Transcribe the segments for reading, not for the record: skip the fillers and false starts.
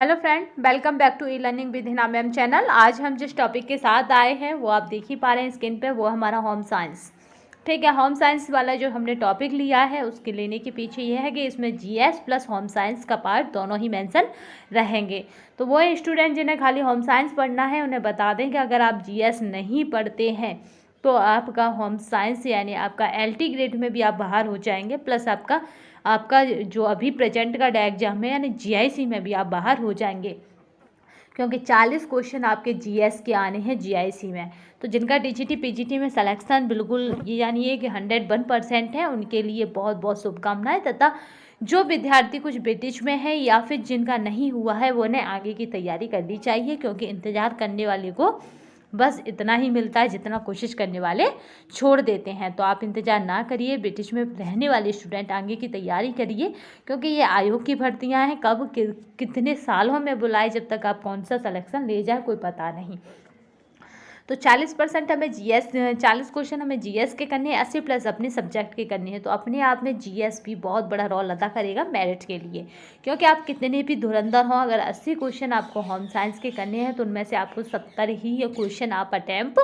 Hello friend, welcome back to e learning with Hina ma'am channel. आज हम जिस topic के साथ आए हैं वो आप देख ही पा रहे हैं स्क्रीन पे, वो हमारा होम साइंस। ठीक है, होम साइंस वाला जो हमने टॉपिक लिया है उसके लेने के पीछे ये है कि इसमें जीएस प्लस होम साइंस का पार्ट दोनों ही मेंशन रहेंगे। तो वो स्टूडेंट जिन्हें खाली होम साइंस पढ़ना है उन्हें बता दें कि अगर आप जीएस नहीं पढ़ते हैं तो आपका होम साइंस यानी आपका एलटी ग्रेड में भी आप बाहर हो जाएंगे, प्लस आपका आपका जो अभी प्रेजेंट का एग्जाम है यानी जीआईसी में भी आप बाहर हो जाएंगे, क्योंकि 40 क्वेश्चन आपके जीएस के आने हैं जीआईसी में। तो जिनका टीजीटी पीजीटी में सिलेक्शन बिल्कुल ये जानिए कि 101% है, उनके लिए बहुत बहुत शुभकामनाएं। तथा जो विद्यार्थी कुछ ब्रिटिश में है या फिर जिनका नहीं हुआ है वो उन्हें आगे की तैयारी करनी चाहिए, क्योंकि इंतज़ार करने वाले को बस इतना ही मिलता है जितना कोशिश करने वाले छोड़ देते हैं। तो आप इंतज़ार ना करिए, ब्रिटिश में रहने वाले स्टूडेंट आगे की तैयारी करिए, क्योंकि ये आयोग की भर्तियां हैं, कब कितने सालों में बुलाए, जब तक आप कौन सा सिलेक्शन ले जाए कोई पता नहीं। तो 40% हमें जीएस 40 क्वेश्चन हमें जीएस के करने हैं, 80 प्लस अपने सब्जेक्ट के करने हैं। तो अपने आप में जीएस भी बहुत बड़ा रोल अदा करेगा मेरिट के लिए, क्योंकि आप कितने भी धुरंधर हों, अगर 80 क्वेश्चन आपको होम साइंस के करने हैं तो उनमें से आपको 70 ही ये क्वेश्चन आप अटैम्प्ट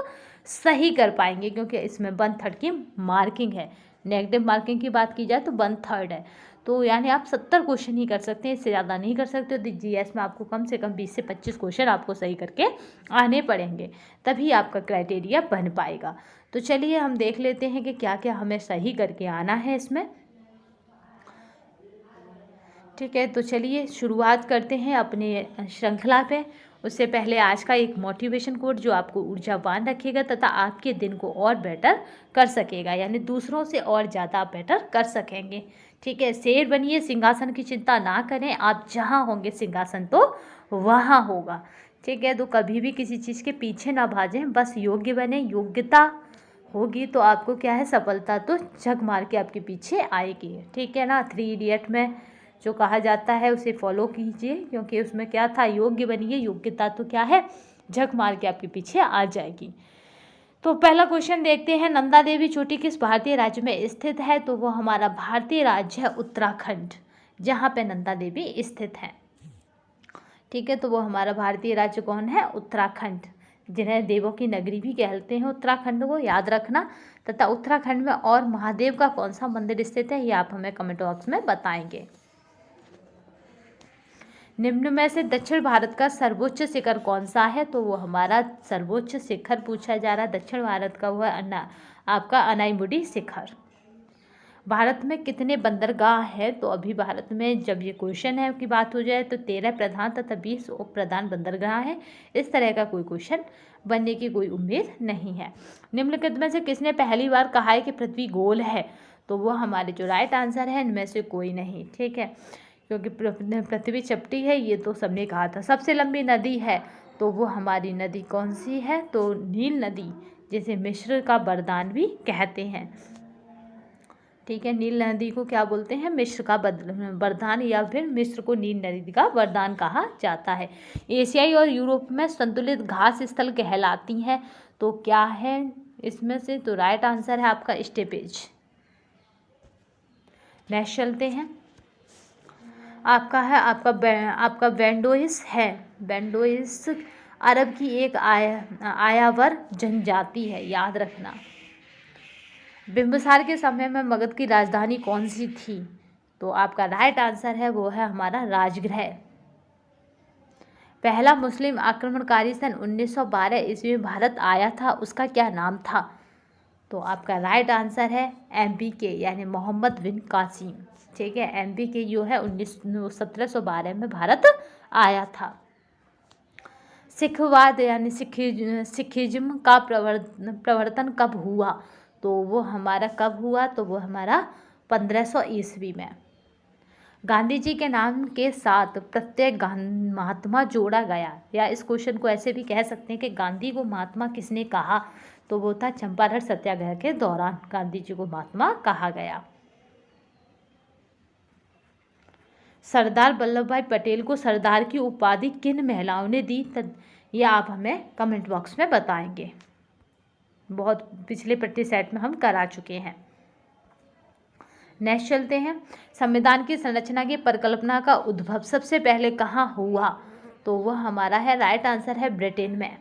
सही कर पाएंगे, क्योंकि इसमें 1/3 की मार्किंग है। नेगेटिव मार्किंग की बात की जाए तो 1/3 है। तो यानी आप 70 क्वेश्चन ही कर सकते हैं, इससे ज़्यादा नहीं कर सकते। तो जीएस में आपको कम से कम 20 से 25 क्वेश्चन आपको सही करके आने पड़ेंगे, तभी आपका क्राइटेरिया बन पाएगा। तो चलिए हम देख लेते हैं कि क्या क्या हमें सही करके आना है इसमें। ठीक है, तो चलिए शुरुआत करते हैं अपने श्रृंखला पे। उससे पहले आज का एक मोटिवेशन कोट जो आपको ऊर्जावान रखेगा तथा आपके दिन को और बेटर कर सकेगा, यानी दूसरों से और ज़्यादा बेटर कर सकेंगे। ठीक है, शेर बनिए, सिंहासन की चिंता ना करें, आप जहाँ होंगे सिंहासन तो वहाँ होगा। ठीक है, तो कभी भी किसी चीज़ के पीछे ना भागें, बस योग्य बने। योग्यता होगी तो आपको क्या है, सफलता तो झक मार के आपके पीछे आएगी। ठीक है ना, 3 इडियट में जो कहा जाता है उसे फॉलो कीजिए, क्योंकि उसमें क्या था, योग्य बनिए, योग्यता तो क्या है, झक मार के आपके पीछे आ जाएगी। तो पहला क्वेश्चन देखते हैं, नंदा देवी चोटी किस भारतीय राज्य में स्थित है? तो वो हमारा भारतीय राज्य है उत्तराखंड, जहाँ पे नंदा देवी स्थित है। ठीक है, तो वो हमारा भारतीय राज्य कौन है, उत्तराखंड, जिन्हें देवों की नगरी भी कहते हैं उत्तराखंड को, याद रखना। तथा उत्तराखंड में और महादेव का कौन सा मंदिर स्थित है, ये आप हमें कमेंट बॉक्स में बताएंगे। निम्न में से दक्षिण भारत का सर्वोच्च शिखर कौन सा है? तो वो हमारा सर्वोच्च शिखर पूछा जा रहा है दक्षिण भारत का, वो है आपका अनाईमुडी शिखर। भारत में कितने बंदरगाह है? तो अभी भारत में जब ये क्वेश्चन है की बात हो जाए तो 13 प्रधान तथा 20 उप प्रधान बंदरगाह है। इस तरह का कोई क्वेश्चन बनने की कोई उम्मीद नहीं है। निम्नलिखित में से किसने पहली बार कहा है कि पृथ्वी गोल है? तो वो हमारे जो राइट आंसर है इनमें से कोई नहीं। ठीक है, क्योंकि पृथ्वी चपटी है ये तो सबने कहा था। सबसे लंबी नदी है तो वो हमारी नदी कौन सी है? तो नील नदी, जिसे मिस्र का वरदान भी कहते हैं। ठीक है, नील नदी को क्या बोलते हैं, मिस्र का वरदान, या फिर मिस्र को नील नदी का वरदान कहा जाता है। एशियाई और यूरोप में संतुलित घास स्थल कहलाती हैं, तो क्या है इसमें से? तो राइट आंसर है आपका स्टेपेज। नेक्स्ट चलते हैं, आपका है आपका वेंडोइस है। वेंडोइस अरब की एक आयावर जनजाति है, याद रखना। बिंबिसार के समय में मगध की राजधानी कौन सी थी? तो आपका राइट आंसर है वो है हमारा राजगृह। पहला मुस्लिम आक्रमणकारी सन 1912 ईस्वी में भारत आया था, उसका क्या नाम था? तो आपका राइट आंसर है MBK यानी मोहम्मद बिन कासिम। ठीक है, MBK जो है 1712 में भारत आया था। सिखवाद यानी सिखिज्म का प्रवर्तन कब हुआ? तो वो हमारा कब हुआ? तो वो हमारा 1500 ईस्वी में। गांधी जी के नाम के साथ प्रत्येक महात्मा जोड़ा गया, या इस क्वेश्चन को ऐसे भी कह सकते हैं कि गांधी को महात्मा किसने कहा? तो वो था चंपारण सत्याग्रह के दौरान गांधी जी को महात्मा कहा गया। सरदार वल्लभ भाई पटेल को सरदार की उपाधि किन महिलाओं ने दी? यह आप हमें कमेंट बॉक्स में बताएंगे। बहुत पिछले प्रैक्टिस सेट में हम करा चुके हैं। नेक्स्ट चलते हैं, संविधान की संरचना की परिकल्पना का उद्भव सबसे पहले कहाँ हुआ? तो वह हमारा है, राइट आंसर है, ब्रिटेन में।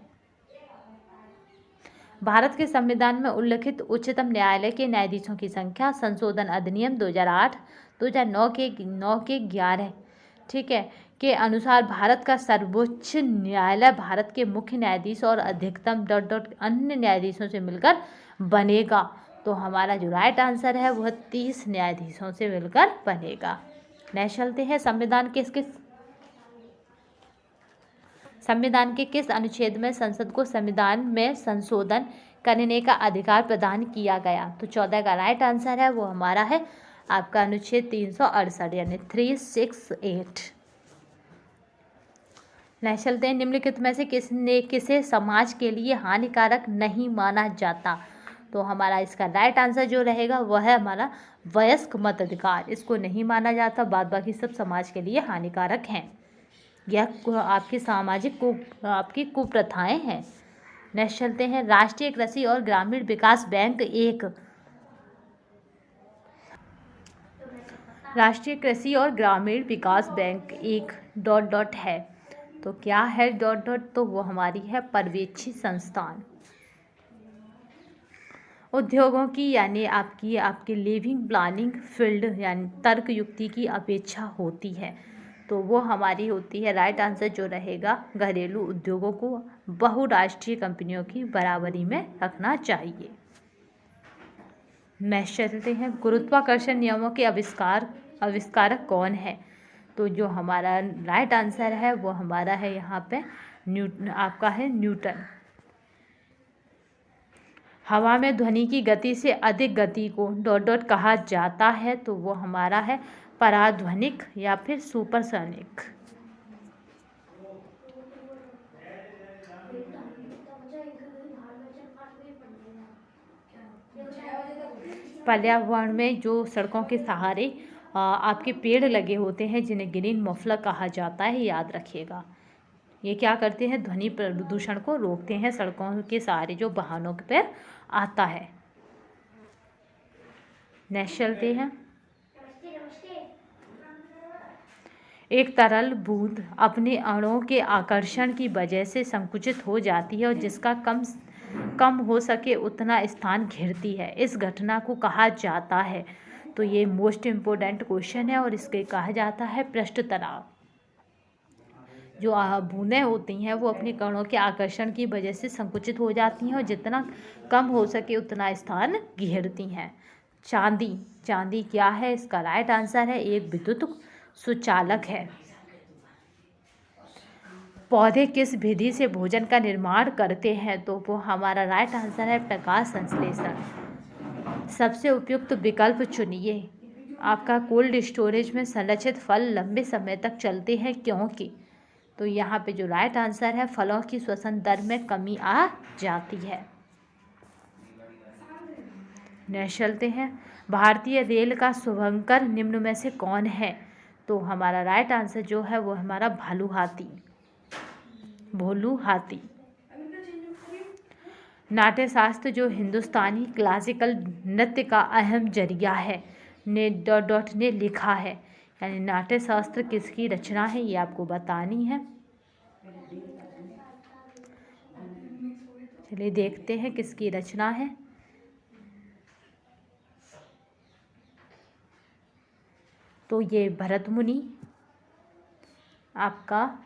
भारत के संविधान में उल्लिखित उच्चतम न्यायालय के न्यायाधीशों की संख्या संशोधन अधिनियम 2008 2009 के 11, ठीक है, के अनुसार भारत का सर्वोच्च न्यायालय भारत के मुख्य न्यायाधीश और अधिकतम अन्य न्यायाधीशों से मिलकर बनेगा। तो हमारा जो राइट आंसर है वह 30 न्यायाधीशों से मिलकर बनेगा। नेक्स्ट चलते हैं, संविधान के किस अनुच्छेद में संसद को संविधान में संशोधन करने का अधिकार प्रदान किया गया? तो 14 का राइट आंसर है वो हमारा है आपका अनुच्छेद 368 यानी 368। नेक्स्ट चलते हैं, निम्नलिखित में से किसे समाज के लिए हानिकारक नहीं माना जाता? तो हमारा इसका राइट आंसर जो रहेगा वह है हमारा वयस्क मताधिकार। इसको नहीं माना जाता, बाद बाकी सब समाज के लिए हानिकारक हैं। यह आपकी सामाजिक आपकी कुप्रथाएं हैं। नेक्स्ट चलते हैं, राष्ट्रीय कृषि और ग्रामीण विकास बैंक एक राष्ट्रीय कृषि और ग्रामीण विकास बैंक एक ... है। तो क्या है ... तो वो हमारी है पर्यवेक्षी संस्थान। उद्योगों की यानी आपकी लिविंग प्लानिंग फील्ड यानी तर्क युक्ति की अपेक्षा होती है। तो वो हमारी होती है, राइट आंसर जो रहेगा, घरेलू उद्योगों को बहुराष्ट्रीय कंपनियों की बराबरी में रखना चाहिए। नेक्स्ट चलते हैं, गुरुत्वाकर्षण नियमों के आविष्कारक कौन है? तो जो हमारा राइट आंसर है वो हमारा है यहाँ पे आपका है न्यूटन। हवा में ध्वनि की गति से अधिक गति को ... कहा जाता है। तो वो हमारा है पराध्वनिक या फिर सुपरसोनिक। पर्यावरण में जो सड़कों के सहारे आपके पेड़ लगे होते हैं जिन्हें ग्रीन मफलर कहा जाता है, याद रखिएगा। ये क्या करते हैं, ध्वनि प्रदूषण को रोकते हैं सड़कों के सहारे जो वाहनों पर आता है। नेक्स्ट चलते हैं, एक तरल बूंद अपने अणुओं के आकर्षण की वजह से संकुचित हो जाती है और जिसका कम हो सके उतना स्थान घेरती है, इस घटना को कहा जाता है। तो ये मोस्ट इम्पोर्टेंट क्वेश्चन है और इसके कहा जाता है पृष्ठ तनाव। जो बूंदें होती हैं वो अपने कणों के आकर्षण की वजह से संकुचित हो जाती हैं और जितना कम हो सके उतना स्थान घेरती हैं। चांदी क्या है? इसका राइट आंसर है एक विद्युत सुचालक है। पौधे किस विधि से भोजन का निर्माण करते हैं? तो वो हमारा राइट आंसर है प्रकाश संश्लेषण। सबसे उपयुक्त विकल्प चुनिए। आपका कोल्ड स्टोरेज में संरक्षित फल लंबे समय तक चलते हैं क्योंकि? तो यहाँ पे जो राइट आंसर है फलों की श्वसन दर में कमी आ जाती है। नेक्स्ट चलते हैं, भारतीय रेल का शुभंकर निम्न में से कौन है? तो हमारा राइट आंसर जो है वो हमारा भोलू हाथी। नाट्यशास्त्र जो हिंदुस्तानी क्लासिकल नृत्य का अहम जरिया है ने ... ने लिखा है, यानी नाट्यशास्त्र किसकी रचना है ये आपको बतानी है। चलिए देखते हैं किसकी रचना है। तो ये भरत मुनि आपका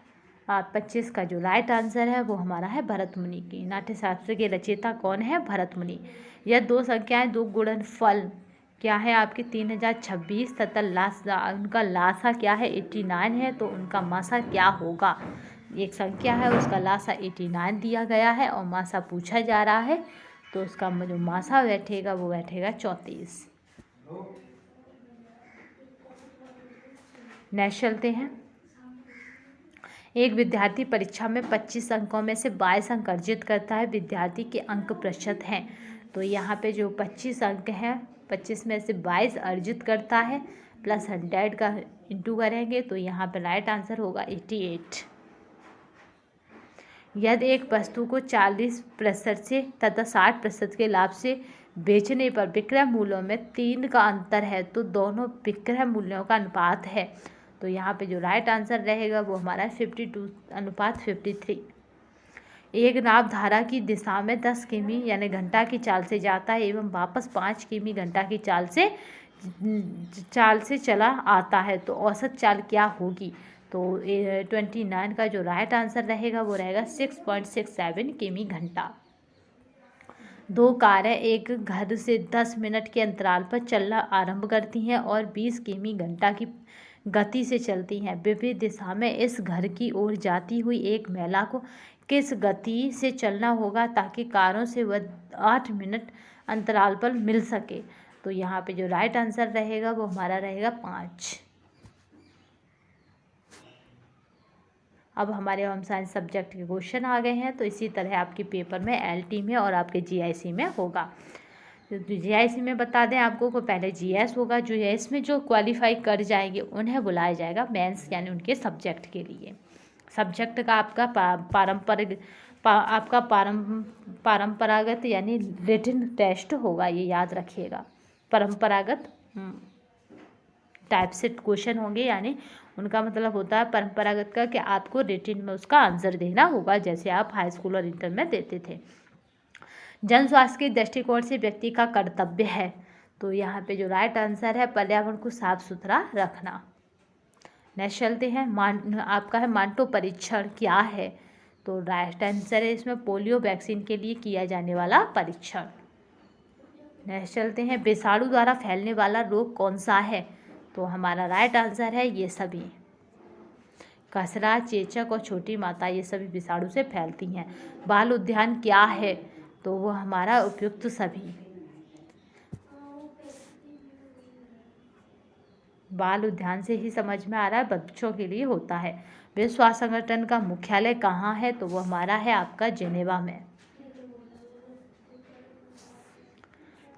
25 का जो राइट आंसर है वो हमारा है भरत मुनि की। नाट्यशास्त्र के रचयिता कौन है? भरत मुनि। यह दो संख्याएं दो गुणनफल क्या है आपके 3026 तथा उनका लासा क्या है 89 है। तो उनका मासा क्या होगा? एक संख्या है उसका लासा 89 दिया गया है और मासा पूछा जा रहा है, तो उसका जो मासा बैठेगा वो बैठेगा 34। नेक्स्ट चलते हैं, एक विद्यार्थी परीक्षा में 25 अंकों में से 22 अंक अर्जित करता है, विद्यार्थी के अंक प्रतिशत हैं। तो यहाँ पे जो 25 अंक हैं 25 में से 22 अर्जित करता है प्लस 100 का इंटू करेंगे तो यहाँ पे राइट आंसर होगा 88। यदि एक वस्तु को 40% से तथा 60% के लाभ से बेचने पर विक्रय मूल्यों में 3 का अंतर है तो दोनों विक्रय मूल्यों का अनुपात है। तो यहाँ पे जो राइट आंसर रहेगा वो हमारा 52:53। एक नाव धारा की दिशा में 10 किमी यानी घंटा की चाल से जाता है एवं वापस 5 किमी घंटा की चाल से चला आता है तो औसत चाल क्या होगी। तो 29 का जो राइट आंसर रहेगा वो रहेगा 6.67 किमी घंटा। 2 कारें एक घर से 10 मिनट के अंतराल पर चलना आरंभ करती हैं और 20 किमी घंटा की गति से चलती हैं। विपरीत दिशा में इस घर की ओर जाती हुई एक महिला को किस गति से चलना होगा ताकि कारों से वह 8 मिनट अंतराल पर मिल सके। तो यहाँ पे जो राइट आंसर रहेगा वो हमारा रहेगा 5। अब हमारे होम साइंस सब्जेक्ट के क्वेश्चन आ गए हैं तो इसी तरह आपके पेपर में एलटी में और आपके जीआईसी में होगा। तो जीआईसी में बता दें आपको को पहले जीएस होगा। जीएस में जो क्वालिफाई कर जाएंगे उन्हें बुलाया जाएगा मेंस यानी उनके सब्जेक्ट के लिए। सब्जेक्ट का आपका पारंपरागत यानी रिटन टेस्ट होगा, ये याद रखिएगा। परंपरागत टाइप से क्वेश्चन होंगे यानी उनका मतलब होता है परंपरागत का कि आपको रिटन में उसका आंसर देना होगा जैसे आप हाई स्कूल और इंटर में देते थे। जन स्वास्थ्य के दृष्टिकोण से व्यक्ति का कर्तव्य है तो यहाँ पे जो राइट आंसर है पर्यावरण को साफ सुथरा रखना। नेक्स्ट चलते हैं आपका है मांटो परीक्षण क्या है। तो राइट आंसर है इसमें पोलियो वैक्सीन के लिए किया जाने वाला परीक्षण। नेक्स्ट चलते हैं विषाणु द्वारा फैलने वाला रोग कौन सा है। तो हमारा राइट आंसर है ये सभी, खसरा, चेचक और छोटी माता ये सभी विषाणु से फैलती हैं। बाल उद्यान क्या है तो वो हमारा उपयुक्त सभी, बाल उद्यान से ही समझ में आ रहा है बच्चों के लिए होता है। विश्व स्वास्थ्य संगठन का मुख्यालय कहाँ है तो वो हमारा है आपका जिनेवा में।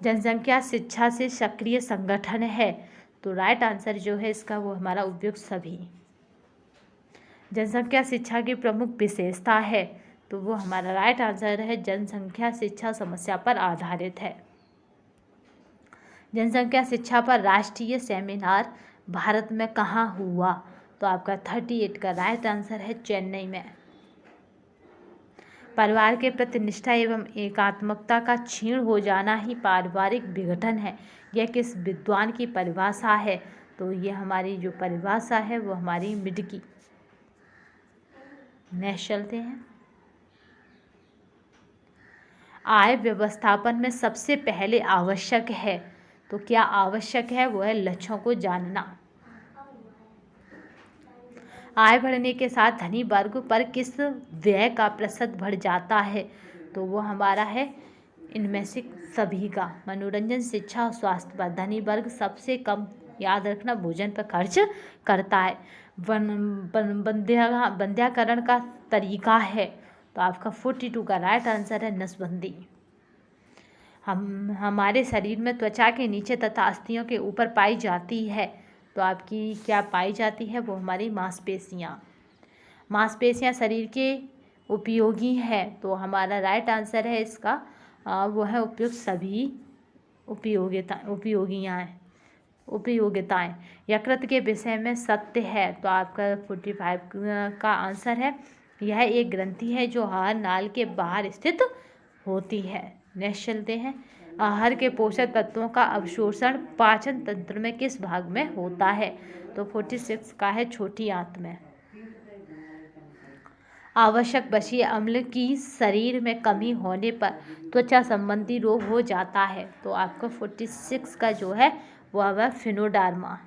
जनसंख्या शिक्षा से सक्रिय संगठन है तो राइट आंसर जो है इसका वो हमारा उपयुक्त सभी। जनसंख्या शिक्षा की प्रमुख विशेषता है तो वो हमारा राइट आंसर है जनसंख्या शिक्षा समस्या पर आधारित है। जनसंख्या शिक्षा पर राष्ट्रीय सेमिनार भारत में कहाँ हुआ तो आपका 38 का राइट आंसर है चेन्नई में। परिवार के प्रति निष्ठा एवं एकात्मकता का क्षीण हो जाना ही पारिवारिक विघटन है, यह किस विद्वान की परिभाषा है तो ये हमारी जो परिभाषा है वो हमारी मिड की। नेक्स्ट चलते हैं आय व्यवस्थापन में सबसे पहले आवश्यक है तो क्या आवश्यक है वो है लक्ष्यों को जानना। आय बढ़ने के साथ धनी वर्ग पर किस व्यय का प्रतिशत बढ़ जाता है तो वो हमारा है इनमें से सभी का, मनोरंजन, शिक्षा और स्वास्थ्य पर। धनी वर्ग सबसे कम याद रखना भोजन पर खर्च करता है। बंध्याकरण का तरीका है तो आपका 42 का राइट आंसर है नसबंदी। हमारे शरीर में त्वचा के नीचे तथा अस्थियों के ऊपर पाई जाती है तो आपकी क्या पाई जाती है वो हमारी मांसपेशियाँ। मांसपेशियाँ शरीर के उपयोगी है तो हमारा राइट आंसर है इसका वो है उपयुक्त सभी उपयोगिताएं। यकृत के विषय में सत्य है तो आपका 45 का आंसर है यह एक ग्रंथि है जो आहार नाल के बाहर स्थित होती है। नेक्स्ट चलते हैं आहार के पोषक तत्वों का अवशोषण पाचन तंत्र में किस भाग में होता है तो 46 का है छोटी आंत में। आवश्यक बशीय अम्ल की शरीर में कमी होने पर त्वचा संबंधी रोग हो जाता है तो आपका 46 का जो है वह है फिनोडार्मा।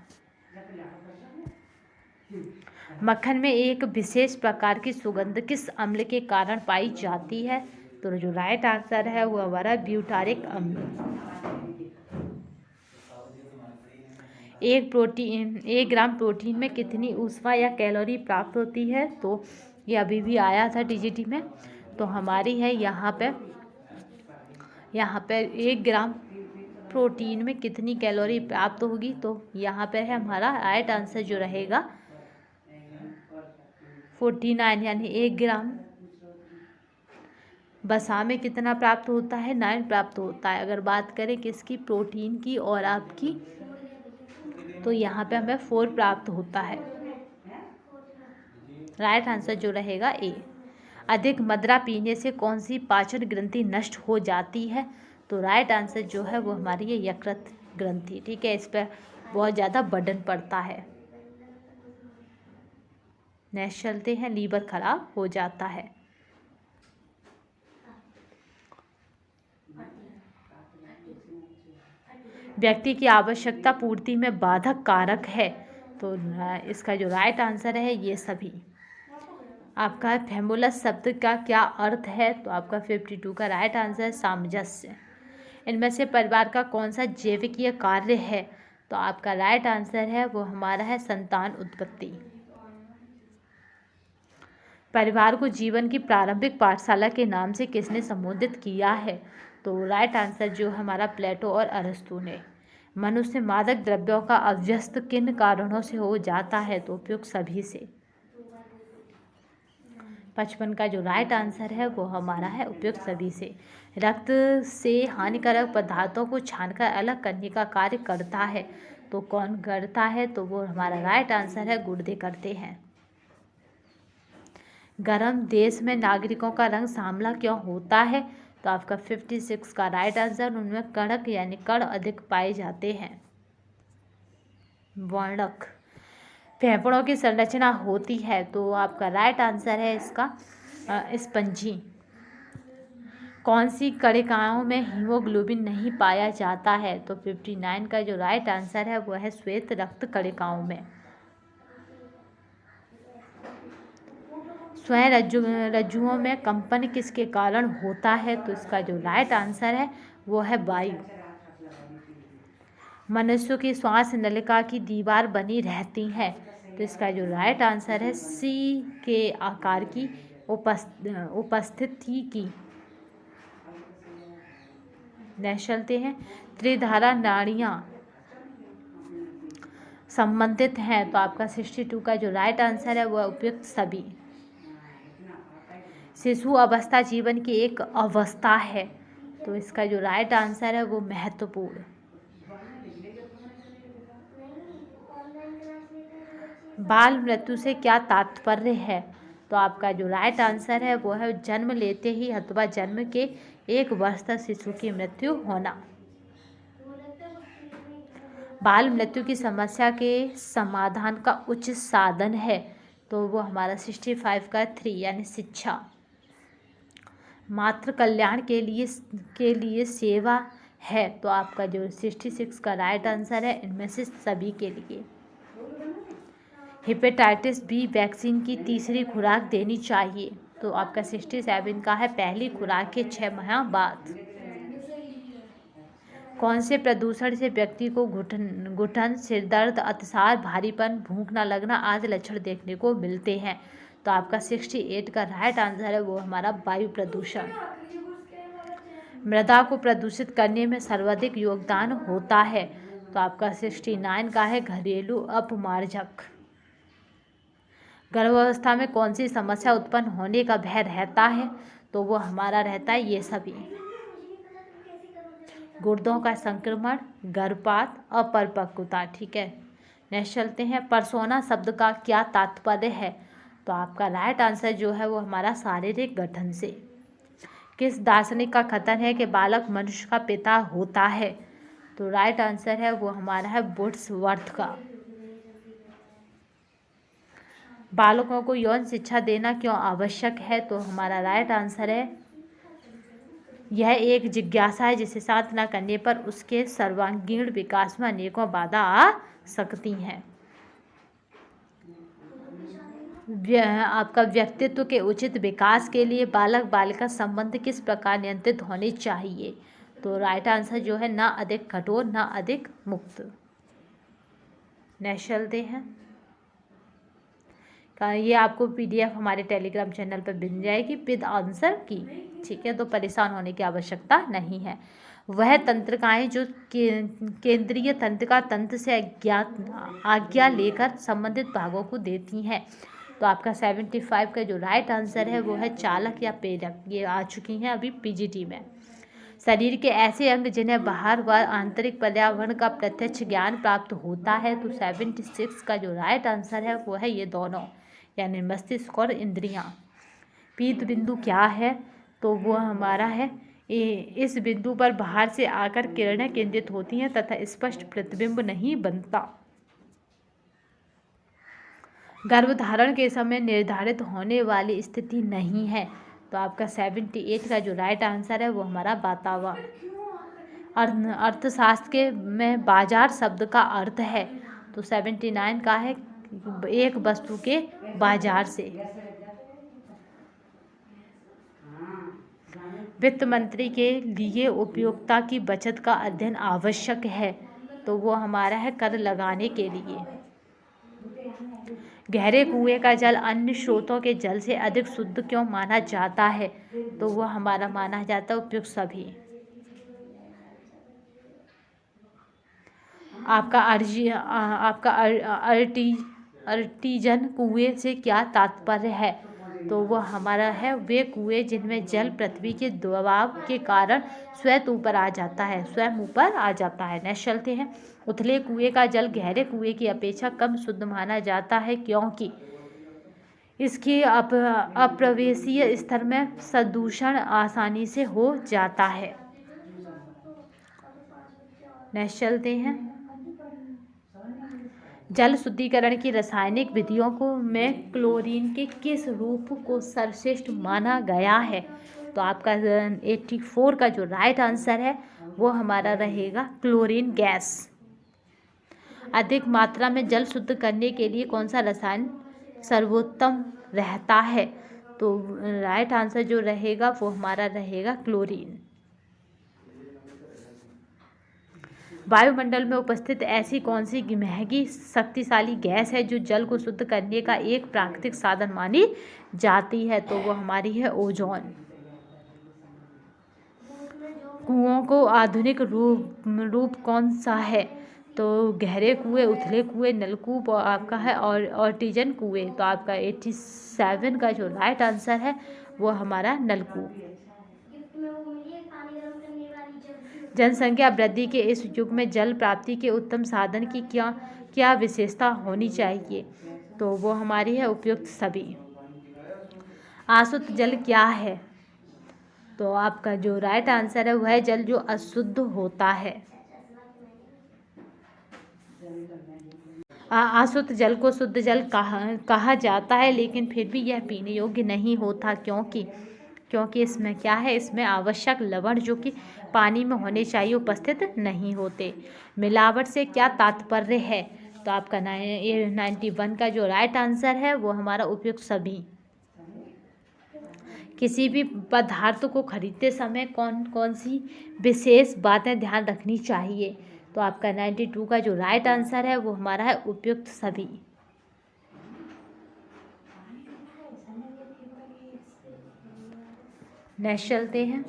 मक्खन में एक विशेष प्रकार की सुगंध किस अम्ल के कारण पाई जाती है तो जो राइट आंसर है वो हमारा ब्यूटारिक अम्ल। एक ग्राम प्रोटीन में कितनी ऊष्मा या कैलोरी प्राप्त होती है तो ये अभी भी आया था टीजीटी में तो हमारी है यहाँ पे 1 ग्राम प्रोटीन में कितनी कैलोरी प्राप्त होगी तो यहाँ पे है हमारा राइट आंसर जो रहेगा 49 यानी 1 ग्राम वसा में कितना प्राप्त होता है? 9 प्राप्त होता है। अगर बात करें किसकी, प्रोटीन की और आपकी, तो यहाँ पे हमें 4 प्राप्त होता है। राइट आंसर जो रहेगा ए। अधिक मदिरा पीने से कौन सी पाचन ग्रंथि नष्ट हो जाती है? तो राइट आंसर जो है वो हमारी ये यकृत ग्रंथि, ठीक है, इस पर बहुत ज़्यादा बर्डन पड़ता है। नेक्स्ट चलते हैं, लीवर खराब हो जाता है। व्यक्ति की आवश्यकता पूर्ति में बाधक कारक है, तो इसका जो राइट आंसर है ये सभी। आपका फेमुलस शब्द का क्या अर्थ है? तो आपका 52 का राइट आंसर है सामंजस्य। इनमें से परिवार का कौन सा जैविकीय कार्य है? तो आपका राइट आंसर है वो हमारा है संतान उत्पत्ति। परिवार को जीवन की प्रारंभिक पाठशाला के नाम से किसने संबोधित किया है? तो राइट आंसर जो हमारा प्लेटो और अरस्तु ने। मनुष्य मादक द्रव्यों का अभ्यस्त किन कारणों से हो जाता है? तो उपयुक्त सभी से। 55 का जो राइट आंसर है वो हमारा है उपयुक्त सभी से। रक्त से हानिकारक पदार्थों को छानकर अलग करने का कार्य करता है, तो कौन करता है? तो वो हमारा राइट आंसर है गुर्दे करते हैं। गर्म देश में नागरिकों का रंग सांवला क्यों होता है? तो आपका 56 का राइट आंसर, उनमें कणक यानी कण अधिक पाए जाते हैं। वर्णक फेफड़ों की संरचना होती है, तो आपका राइट आंसर है इसका स्पंजी। कौन सी कणिकाओं में हीमोग्लोबिन नहीं पाया जाता है? तो 59 का जो राइट आंसर है वो है श्वेत रक्त कणिकाओं में। स्वयं रज्जुओं में कंपन किसके कारण होता है? तो इसका जो राइट आंसर है वो है वायु। मनुष्य की श्वास नलिका की दीवार बनी रहती है, तो इसका जो राइट आंसर है सी के आकार की उपस्थिति की। नेक्स्ट चलते हैं, त्रिधारा नाड़ियाँ संबंधित हैं, तो आपका 62 का जो राइट आंसर है वह उपयुक्त सभी। शिशु अवस्था जीवन की एक अवस्था है, तो इसका जो राइट आंसर है वो महत्वपूर्ण। बाल मृत्यु से क्या तात्पर्य है? तो आपका जो राइट आंसर है वो है जन्म लेते ही अथवा जन्म के 1 वर्ष तक शिशु की मृत्यु होना। बाल मृत्यु की समस्या के समाधान का उच्च साधन है, तो वो हमारा 65 का 3 यानी शिक्षा। मातृ कल्याण के लिए सेवा है, तो आपका जो 66 का राइट आंसर है इनमें से सभी के लिए। हेपेटाइटिस बी वैक्सीन की तीसरी खुराक देनी चाहिए, तो आपका 67 का है पहली खुराक के 6 माह बाद। कौन से प्रदूषण से व्यक्ति को घुटन सिरदर्द अतिसार भारीपन भूख न लगना आदि लक्षण देखने को मिलते हैं? तो आपका 68 का राइट आंसर है वो हमारा वायु प्रदूषण। मृदा को प्रदूषित करने में सर्वाधिक योगदान होता है, तो आपका 69 का है घरेलू अपमार्जक। गर्भावस्था में कौन सी समस्या उत्पन्न होने का भय रहता है? तो वो हमारा रहता है ये सभी। गुर्दों का संक्रमण, गर्भपात, अपरिपक्वता, ठीक है। नेक्स्ट चलते हैं, परसोना शब्द का क्या तात्पर्य है? तो आपका राइट आंसर जो है वो हमारा शारीरिक गठन से। किस दार्शनिक का कथन है कि बालक मनुष्य का पिता होता है? तो राइट आंसर है वो हमारा है वुड्सवर्थ का। बालकों को यौन शिक्षा देना क्यों आवश्यक है? तो हमारा राइट आंसर है यह एक जिज्ञासा है जिसे शांत न करने पर उसके सर्वांगीण विकास में अनेकों बाधा आ सकती हैं। आपका व्यक्तित्व के उचित विकास के लिए बालक बालिका संबंध किस प्रकार नियंत्रित होने चाहिए? तो राइट आंसर जो है ना अधिक कठोर ना अधिक मुक्त। नेक्स्ट चलते हैं, ये आपको पीडीएफ हमारे टेलीग्राम चैनल पर मिल जाएगी विद आंसर की, ठीक है, तो परेशान होने की आवश्यकता नहीं है। वह तंत्रिकाएं जो केंद्रीय तंत्रिका तंत्र से आज्ञा लेकर संबंधित भागों को देती हैं, तो आपका 75 का जो राइट आंसर है वो है चालक या प्रेरक। ये आ चुकी हैं अभी पीजीटी में। शरीर के ऐसे अंग जिन्हें बाहर व आंतरिक पर्यावरण का प्रत्यक्ष ज्ञान प्राप्त होता है, तो 76 का जो राइट आंसर है वो है ये दोनों, यानी मस्तिष्क और इंद्रियां। पीत बिंदु क्या है, तो वो हमारा है इस बिंदु पर बाहर से आकर किरणें केंद्रित होती हैं तथा स्पष्ट प्रतिबिंब नहीं बनता। गर्भधारण के समय निर्धारित होने वाली स्थिति नहीं है, तो आपका 78 का जो राइट आंसर है वो हमारा वातावरण। अर्थशास्त्र के में बाजार शब्द का अर्थ है, तो 79 का है एक वस्तु के बाजार से। वित्त मंत्री के लिए उपयोगिता की बचत का अध्ययन आवश्यक है, तो वो हमारा है कर लगाने के लिए। गहरे कुएं का जल अन्य स्रोतों के जल से अधिक शुद्ध क्यों माना जाता है, तो वो हमारा माना जाता है उपयुक्त सभी। आपका अर्टिजन कुएं से क्या तात्पर्य है, तो वो हमारा है वे कुएं जिनमें जल पृथ्वी के दबाव के कारण स्वयं ऊपर आ जाता है। नेक्स्ट चलते हैं। उथले कुएं का जल गहरे कुएं की अपेक्षा कम शुद्ध माना जाता है, क्योंकि इसके अप्रवेशीय स्तर में प्रदूषण आसानी से हो जाता है। नेक्स्ट चलते हैं। जल शुद्धिकरण की रासायनिक विधियों को में क्लोरीन के किस रूप को सर्वश्रेष्ठ माना गया है, तो आपका 84 का जो राइट आंसर है वो हमारा रहेगा क्लोरीन गैस। अधिक मात्रा में जल शुद्ध करने के लिए कौन सा रसायन सर्वोत्तम रहता है, तो राइट आंसर जो रहेगा वो हमारा रहेगा क्लोरीन। वायुमंडल में उपस्थित ऐसी कौन सी महंगी शक्तिशाली गैस है जो जल को शुद्ध करने का एक प्राकृतिक साधन मानी जाती है, तो वो हमारी है ओजोन। कुओं को आधुनिक रूप कौन सा है, तो गहरे कुएं, उथले कुएं, नलकूप और आपका है और आर्टिजन कुएं, तो आपका 87 का जो राइट आंसर है वो हमारा नलकूप। जनसंख्या वृद्धि के इस युग में जल प्राप्ति के उत्तम साधन की क्या विशेषता होनी चाहिए, तो वो हमारी है उपयुक्त सभी। अशुद्ध जल क्या है, तो आपका जो राइट आंसर है वह जल जो अशुद्ध होता है। अशुद्ध जल को शुद्ध जल कहा जाता है, लेकिन फिर भी यह पीने योग्य नहीं होता, क्योंकि इसमें क्या है, इसमें आवश्यक लवण जो कि पानी में होने चाहिए उपस्थित नहीं होते। मिलावट से क्या तात्पर्य है, तो आपका 91 का जो राइट आंसर है वो हमारा उपयुक्त सभी। किसी भी पदार्थ को खरीदते समय कौन कौन सी विशेष बातें ध्यान रखनी चाहिए, तो आपका 92 का जो राइट आंसर है वो हमारा है उपयुक्त सभी। नेक्स्ट चलते हैं।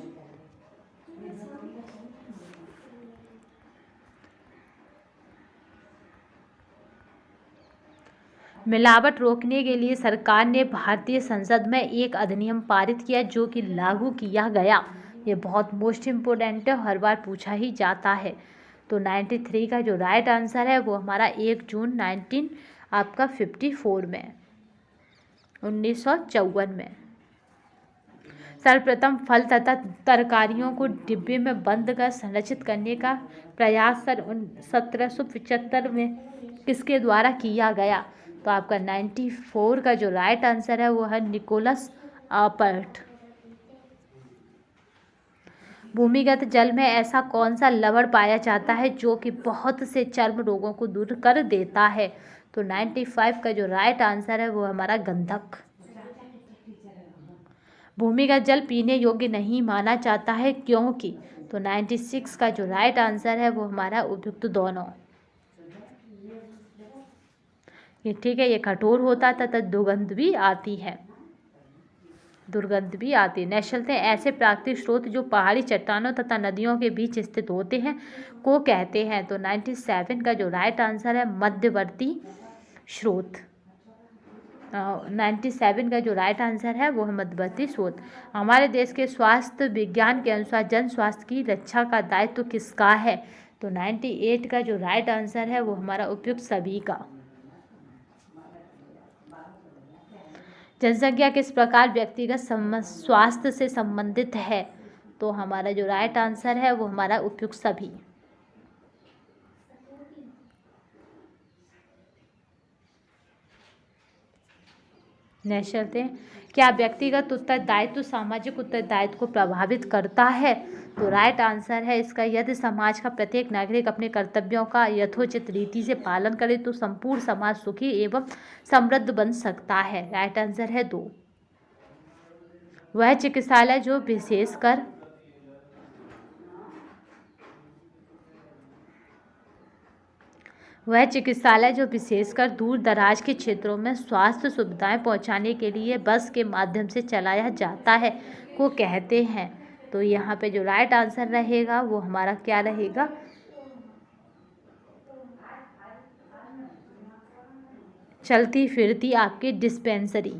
मिलावट रोकने के लिए सरकार ने भारतीय संसद में एक अधिनियम पारित किया जो कि लागू किया गया। ये बहुत मोस्ट इम्पोर्टेंट है, हर बार पूछा ही जाता है। तो 93 का जो राइट आंसर है वो हमारा 1 जून 1954 में 1954 में सर्वप्रथम फल तथा तरकारियों को डिब्बे में बंद कर संरक्षित करने का प्रयास 1775 में किसके द्वारा किया गया, तो आपका 94 का जो राइट आंसर है वो है निकोलस ऑपर्ट। भूमिगत जल में ऐसा कौन सा लवण पाया जाता है जो कि बहुत से चर्म रोगों को दूर कर देता है, तो 95 का जो राइट आंसर है वो हमारा गंधक। भूमिगत जल पीने योग्य नहीं माना जाता है, क्योंकि, तो 96 का जो राइट आंसर है वो हमारा उपयुक्त दोनों। ये ठीक है, ये कठोर होता है तथा दुर्गंध भी आती है। नेक्स्ट चलते हैं। ऐसे प्राकृतिक स्रोत जो पहाड़ी चट्टानों तथा नदियों के बीच स्थित होते हैं को कहते हैं, तो 97 का जो राइट आंसर है मध्यवर्ती स्रोत। 97 का जो राइट आंसर है वो है मध्यवर्ती शोध। हमारे देश के स्वास्थ्य विज्ञान के अनुसार जन स्वास्थ्य की रक्षा का दायित्व तो किसका है? तो 98 का जो राइट आंसर है वो हमारा उपयुक्त सभी का। जनसंख्या किस प्रकार व्यक्तिगत स्वास्थ्य से संबंधित है? तो हमारा जो राइट आंसर है वो हमारा उपयुक्त सभी। नेक्स्ट चलते हैं, क्या व्यक्तिगत उत्तरदायित्व सामाजिक उत्तरदायित्व को प्रभावित करता है? तो राइट आंसर है इसका, यदि समाज का प्रत्येक नागरिक अपने कर्तव्यों का यथोचित रीति से पालन करे तो संपूर्ण समाज सुखी एवं समृद्ध बन सकता है। राइट आंसर है 2। वह चिकित्सालय जो विशेषकर दूर दराज के क्षेत्रों में स्वास्थ्य सुविधाएं पहुंचाने के लिए बस के माध्यम से चलाया जाता है को कहते हैं। तो यहाँ पे जो राइट आंसर रहेगा वो हमारा क्या रहेगा? चलती फिरती आपकी डिस्पेंसरी।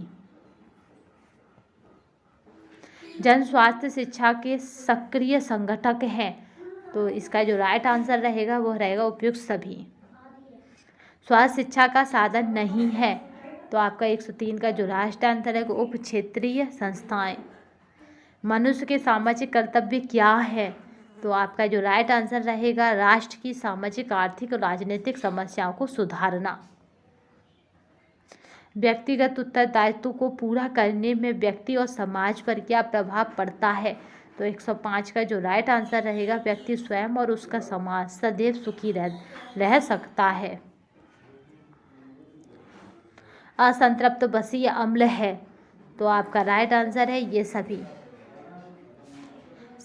जन स्वास्थ्य शिक्षा के सक्रिय संगठक हैं, तो इसका जो राइट आंसर रहेगा वो रहेगा उपयुक्त सभी। स्वास्थ्य शिक्षा का साधन नहीं है, तो आपका 103 का जो राष्ट्र आंसर है वो उप क्षेत्रीय संस्थाएं। मनुष्य के सामाजिक कर्तव्य क्या है? तो आपका जो राइट आंसर रहेगा राष्ट्र की सामाजिक आर्थिक और राजनीतिक समस्याओं को सुधारना। व्यक्तिगत उत्तरदायित्व को पूरा करने में व्यक्ति और समाज पर क्या प्रभाव पड़ता है? तो 105 का जो राइट आंसर रहेगा व्यक्ति स्वयं और उसका समाज सदैव सुखी रह सकता है। असंतृप्त बसीय अम्ल है, तो आपका राइट आंसर है ये सभी।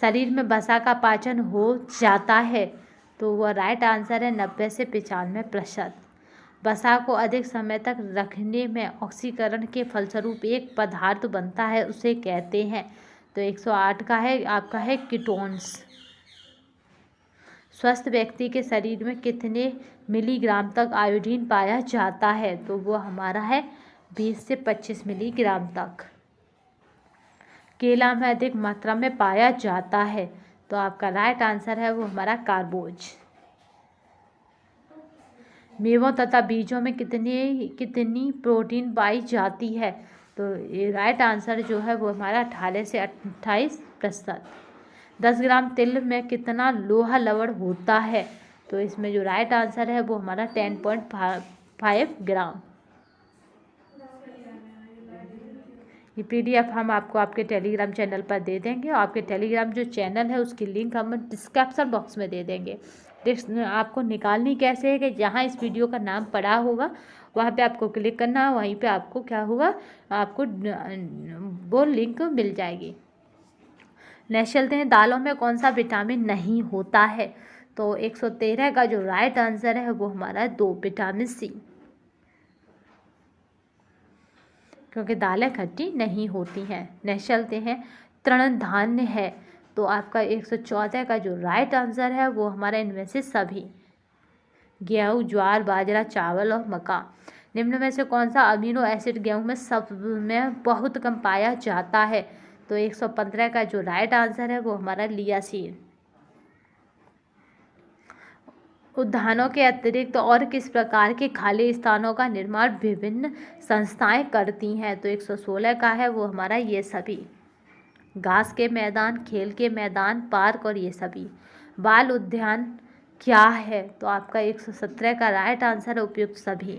शरीर में वसा का पाचन हो जाता है, तो वह राइट आंसर है 90 से 95%। वसा को अधिक समय तक रखने में ऑक्सीकरण के फलस्वरूप एक पदार्थ बनता है, उसे कहते हैं। तो 108 का है आपका है कीटोन्स। स्वस्थ व्यक्ति के शरीर में कितने मिलीग्राम तक आयोडीन पाया जाता है? तो वो हमारा है 20 से 25 मिलीग्राम तक। केला में अधिक मात्रा में पाया जाता है, तो आपका राइट आंसर है वो हमारा कार्बोज। मेवों तथा बीजों में कितनी प्रोटीन पाई जाती है? तो ये राइट आंसर जो है वो हमारा 18 से 28%। 10 ग्राम तिल में कितना लोहा लवण होता है? तो इसमें जो राइट आंसर है वो हमारा 10.5 ग्राम। ये PDF हम आपको आपके टेलीग्राम चैनल पर दे देंगे, और आपके टेलीग्राम जो चैनल है उसकी लिंक हम डिस्क्रिप्शन बॉक्स में दे देंगे। आपको निकालनी कैसे है कि जहाँ इस वीडियो का नाम पड़ा होगा वहाँ पे आपको क्लिक करना है, वहीं पे आपको क्या होगा, आपको वो लिंक मिल जाएगी। नेक्स्ट चलते हैं, दालों में कौन सा विटामिन नहीं होता है? तो 113 का जो राइट आंसर है वो हमारा 2 विटामिन C, क्योंकि दालें खट्टी नहीं होती हैं। नेक्स्ट चलते हैं, तृणधान्य है, तो आपका 114 का जो राइट आंसर है वो हमारा इनमें से सभी। गेहूँ, ज्वार, बाजरा, चावल और मक्का। निम्न में से कौन सा अमीनो एसिड गेहूँ में सब में बहुत कम पाया जाता है? तो 115 का जो राइट आंसर है वो हमारा लियासीन। उद्यानों के अतिरिक्त और किस प्रकार के खाली स्थानों का निर्माण विभिन्न संस्थाएं करती हैं? तो 116 का है वो हमारा ये सभी। घास के मैदान, खेल के मैदान, पार्क और ये सभी। बाल उद्यान क्या है? तो आपका 117 का राइट आंसर है उपयुक्त सभी।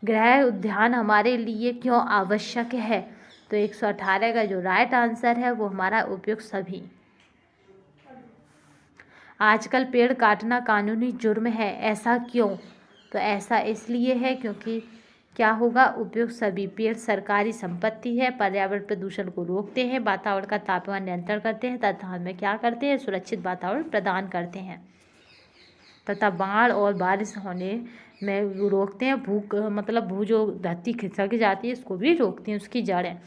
गृह उद्यान हमारे लिए क्यों आवश्यक है? तो 118 का जो राइट आंसर है वो हमारा उपयुक्त सभी। आजकल पेड़ काटना कानूनी जुर्म है, ऐसा क्यों? तो ऐसा इसलिए है क्योंकि क्या होगा, उपयुक्त सभी। पेड़ सरकारी संपत्ति है, पर्यावरण प्रदूषण को रोकते हैं, वातावरण का तापमान नियंत्रण करते हैं तथा हमें क्या करते हैं, सुरक्षित वातावरण प्रदान करते हैं तथा बाढ़ और बारिश होने में रोकते हैं। भू जो धरती खिसक जाती है इसको भी रोकती हैं, उसकी जड़ें।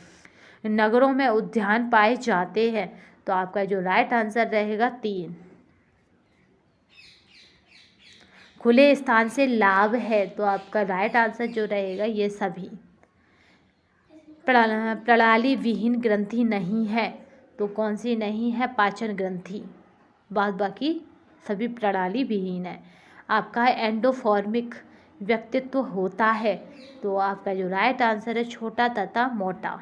नगरों में उद्यान पाए जाते हैं, तो आपका जो राइट आंसर रहेगा 3। खुले स्थान से लाभ है, तो आपका राइट आंसर जो रहेगा ये सभी। प्रणाली विहीन ग्रंथि नहीं है, तो कौन सी नहीं है? पाचन ग्रंथि। बाद बाकी सभी प्रणाली विहीन है। आपका है एंडोफॉर्मिक व्यक्तित्व होता है, तो आपका जो राइट आंसर है छोटा तथा मोटा।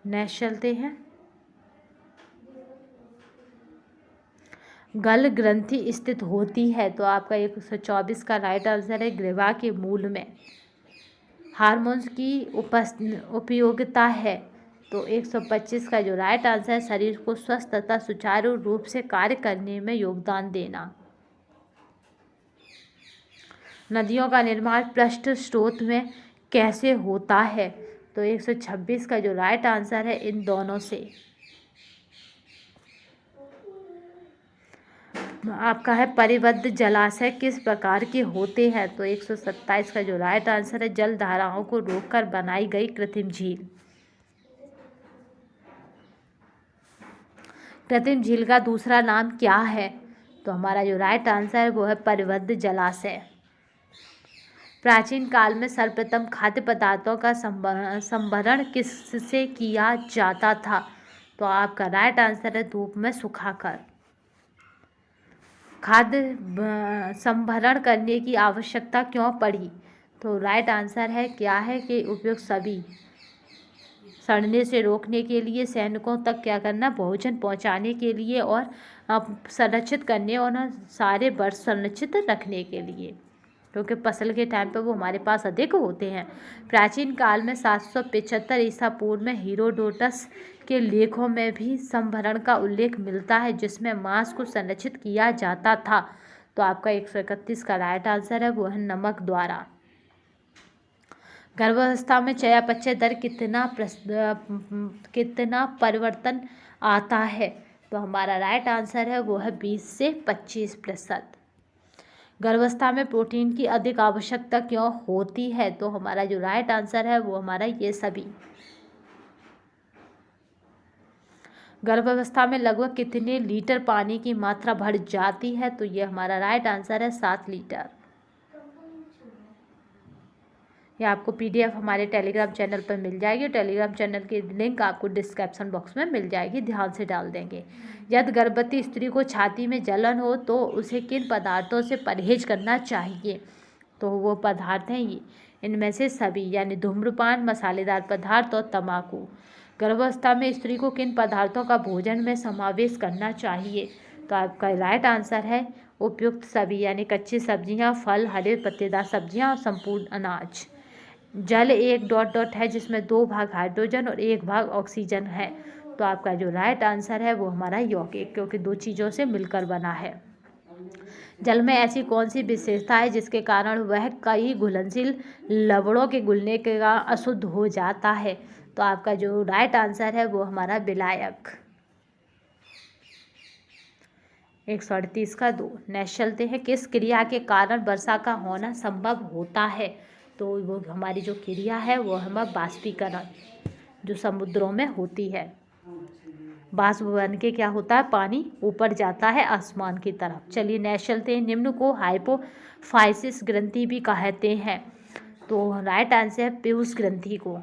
नेक्स्ट चलते हैं। गल ग्रंथि स्थित होती है, तो आपका 124 का राइट आंसर है ग्रीवा के मूल में। हार्मोन्स की उपयोगिता है, तो 125 का जो राइट आंसर है शरीर को स्वस्थ तथा सुचारू रूप से कार्य करने में योगदान देना। नदियों का निर्माण पृष्ठ स्रोत में कैसे होता है, तो 126 का जो राइट आंसर है इन दोनों से। आपका है परिबद्ध जलाशय किस प्रकार के होते हैं, तो 127 का जो राइट आंसर है जल धाराओं को रोककर बनाई गई कृत्रिम झील। कृत्रिम झील का दूसरा नाम क्या है, तो हमारा जो राइट आंसर है वो है परिबद्ध जलाशय। प्राचीन काल में सर्वप्रथम खाद्य पदार्थों का संभरण किससे किया जाता था, तो आपका राइट आंसर है धूप में सुखाकर। खाद्य संभरण करने की आवश्यकता क्यों पड़ी, तो राइट आंसर है क्या है कि उपयुक्त सभी सड़ने से रोकने के लिए, सैनिकों तक क्या करना, भोजन पहुंचाने के लिए, और संरक्षित करने और सारे वर्ष संरक्षित रखने के लिए, क्योंकि फसल के टाइम पे वो हमारे पास अधिक होते हैं। प्राचीन काल में 775 ईसा पूर्व में हीरोडोटस के लेखों में भी संभरण का उल्लेख मिलता है, जिसमें मांस को संरक्षित किया जाता था, तो आपका 131 का राइट आंसर है वो है नमक द्वारा। गर्भावस्था में चयापचय दर कितना परिवर्तन आता है, तो हमारा राइट आंसर है वो है 20 से 25%। गर्भावस्था में प्रोटीन की अधिक आवश्यकता क्यों होती है, तो हमारा जो राइट आंसर है वो हमारा ये सभी। गर्भावस्था में लगभग कितने लीटर पानी की मात्रा बढ़ जाती है, तो ये हमारा राइट आंसर है 7 लीटर। यह आपको PDF हमारे टेलीग्राम चैनल पर मिल जाएगी। टेलीग्राम चैनल की लिंक आपको डिस्क्रिप्शन बॉक्स में मिल जाएगी, ध्यान से डाल देंगे। यदि गर्भवती स्त्री को छाती में जलन हो तो उसे किन पदार्थों से परहेज करना चाहिए, तो वो पदार्थ हैं ये इनमें से सभी, यानी धूम्रपान, मसालेदार पदार्थ और तंबाकू। गर्भावस्था में स्त्री को किन पदार्थों का भोजन में समावेश करना चाहिए, तो आपका राइट आंसर है उपयुक्त सभी, यानी कच्ची सब्जियां, फल, हरे पत्तेदार सब्जियां और संपूर्ण अनाज। जल एक डॉट डॉट है जिसमें 2 भाग हाइड्रोजन और 1 भाग ऑक्सीजन है, तो आपका जो राइट आंसर है वो हमारा यौगिक, क्योंकि 2 चीज़ों से मिलकर बना है। जल में ऐसी कौन सी विशेषता है जिसके कारण वह कई घुलनशील लवणों के घुलने का अशुद्ध हो जाता है, तो आपका जो राइट आंसर है वो हमारा विलायक। 138 का 2। नेक्स्ट चलते हैं। किस क्रिया के कारण वर्षा का होना संभव होता है, तो वो हमारी जो क्रिया है वो हमारा बाष्पीकरण, जो समुद्रों में होती है। बाष्प बन के क्या होता है, पानी ऊपर जाता है आसमान की तरफ। चलिए नेक्स्ट चलते हैं। निम्न को हाइपोफाइसिस ग्रंथि भी कहते हैं, तो राइट आंसर है पीयूष ग्रंथि को।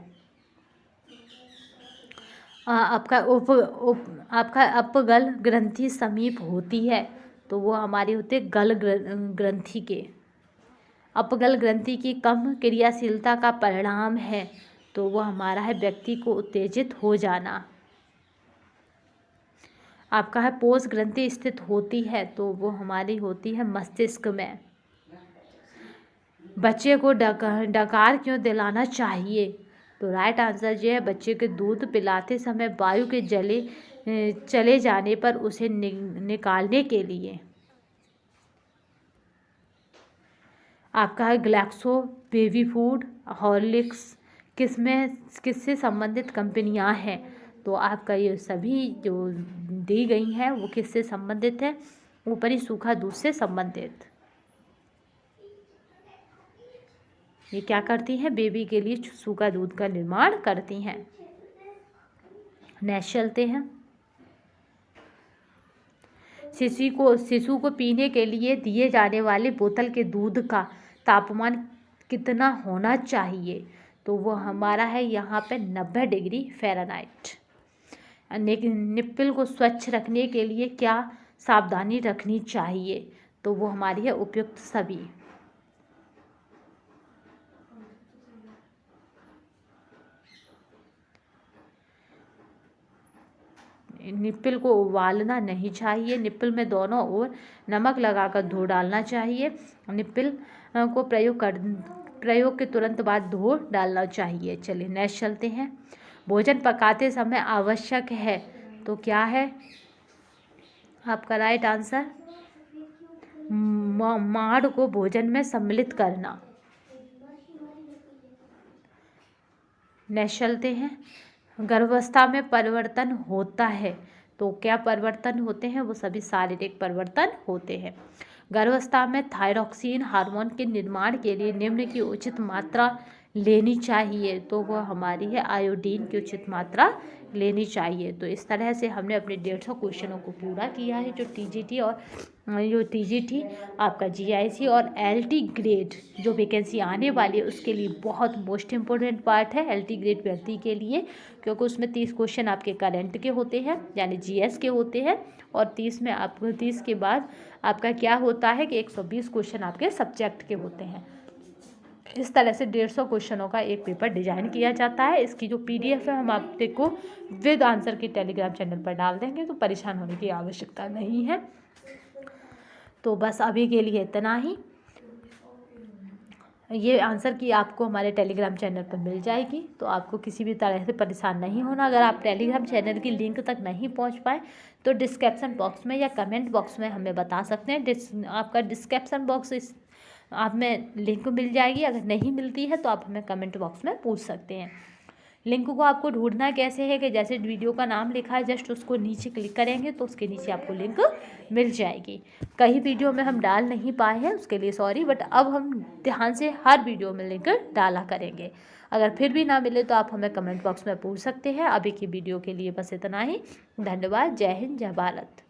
आपका अपगल ग्रंथि समीप होती है, तो वो हमारी होती है गल ग्रंथि के। अपगल ग्रंथि की कम क्रियाशीलता का परिणाम है, तो वो हमारा है व्यक्ति को उत्तेजित हो जाना। आपका है पोष ग्रंथि स्थित होती है, तो वो हमारी होती है मस्तिष्क में। बच्चे को डकार क्यों दिलाना चाहिए, तो राइट आंसर जो है बच्चे के दूध पिलाते समय वायु के चले जाने पर उसे निकालने के लिए। आपका है ग्लैक्सो बेबी फूड, हॉर्लिक्स किससे संबंधित कंपनियां हैं, तो आपका ये सभी जो दी गई हैं वो किससे संबंधित है, ऊपरी सूखा दूध से संबंधित। ये क्या करती हैं, बेबी के लिए सूखा दूध का निर्माण करती हैं। नेक्स्ट चलते हैं। शिशु को पीने के लिए दिए जाने वाले बोतल के दूध का तापमान कितना होना चाहिए? तो वो हमारा है यहाँ पे 90 डिग्री फ़ारेनहाइट। निप्पल को स्वच्छ रखने के लिए क्या सावधानी रखनी चाहिए? तो वो हमारी है उपयुक्त सभी। निप्पल को उबालना नहीं चाहिए। निप्पल में दोनों ओर नमक लगाकर धो डालना चाहिए। निप्पल को प्रयोग के तुरंत बाद धो डालना चाहिए। चलिए नेक्स्ट चलते हैं। भोजन पकाते समय आवश्यक है तो क्या है? आपका राइट आंसर माड़ को भोजन में सम्मिलित करना। नेक्स्ट चलते हैं। गर्भावस्था में परिवर्तन होता है तो क्या परिवर्तन होते हैं? वो सभी शारीरिक परिवर्तन होते हैं। गर्भावस्था में थायरॉक्सिन हार्मोन के निर्माण के लिए निम्न की उचित मात्रा लेनी चाहिए। तो वह हमारी है आयोडीन की उचित मात्रा लेनी चाहिए। तो इस तरह से हमने अपने 150 क्वेश्चनों को पूरा किया है। जो टीजीटी आपका जीआईसी और एलटी ग्रेड जो वैकेंसी आने वाली है उसके लिए बहुत मोस्ट इम्पोर्टेंट पार्ट है एलटी ग्रेड व्यक्ति के लिए, क्योंकि उसमें 30 क्वेश्चन आपके करंट के होते हैं यानी जीएस के होते हैं और 30 के बाद आपका क्या होता है कि 120 क्वेश्चन आपके सब्जेक्ट के होते हैं। इस तरह से 150 क्वेश्चनों का एक पेपर डिजाइन किया जाता है। इसकी जो पीडीएफ है हम आपको विद आंसर के टेलीग्राम चैनल पर डाल देंगे, तो परेशान होने की आवश्यकता नहीं है। तो बस अभी के लिए इतना ही। ये आंसर की आपको हमारे टेलीग्राम चैनल पर मिल जाएगी, तो आपको किसी भी तरह से परेशान नहीं होना। अगर आप टेलीग्राम चैनल की लिंक तक नहीं पहुंच पाए तो डिस्क्रिप्शन बॉक्स में या कमेंट बॉक्स में हमें बता सकते हैं। आपका डिस्क्रिप्शन बॉक्स आप में लिंक मिल जाएगी। अगर नहीं मिलती है तो आप हमें कमेंट बॉक्स में पूछ सकते हैं। लिंक को आपको ढूंढना कैसे है कि जैसे वीडियो का नाम लिखा है जस्ट उसको नीचे क्लिक करेंगे तो उसके नीचे आपको लिंक मिल जाएगी। कई वीडियो में हम डाल नहीं पाए हैं उसके लिए सॉरी, बट अब हम ध्यान से हर वीडियो में लिंक डाला करेंगे। अगर फिर भी ना मिले तो आप हमें कमेंट बॉक्स में पूछ सकते हैं। अभी की वीडियो के लिए बस इतना ही। धन्यवाद। जय हिंद, जय भारत।